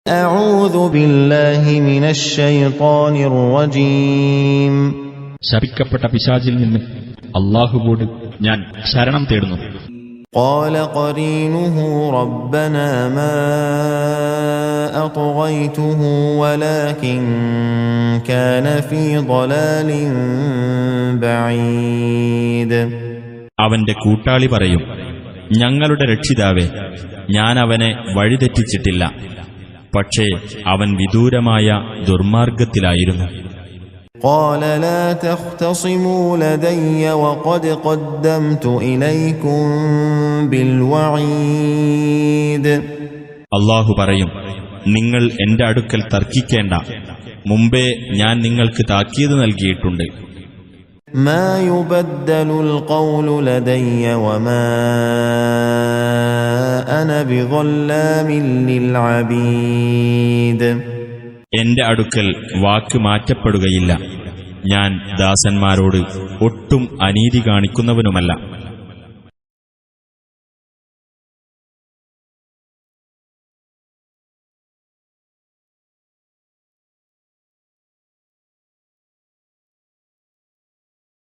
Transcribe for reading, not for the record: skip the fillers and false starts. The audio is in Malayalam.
أعوذ بالله من الشيطان الرجيم. ശപിക്കപ്പെട്ട പിശാചിൽ നിന്ന് അല്ലാഹുവോട് ഞാൻ ശരണം തേടുന്നു. قال قرينه ربنا ما أطغيته ولكن كان في ضلال بعيد. അവന്റെ കൂട്ടാളി പറയും, ഞങ്ങളുടെ രക്ഷിതാവേ, ഞാൻ അവനെ വഴിതെറ്റിച്ചിട്ടില്ല, പക്ഷേ അവൻ വിദൂരമായ ദുർമാർഗത്തിലായിരുന്നു. قال لا تختصموا لدي وقد قدمت إليكم بالوعيد. അല്ലാഹു പറയും, നിങ്ങൾ എന്റെ അടുക്കൽ തർക്കിക്കേണ്ട, മുമ്പേ ഞാൻ നിങ്ങൾക്ക് താക്കീത് നൽകിയിട്ടുണ്ട്. ما يبدل القول لدي وما أنا بظلام للعبيد. എന്റെ അടുക്കൽ വാക്ക് മാറ്റപ്പെടുകയില്ല, ഞാൻ ദാസന്മാരോട് ഒട്ടും അനീതി കാണിക്കുന്നവനുമല്ല.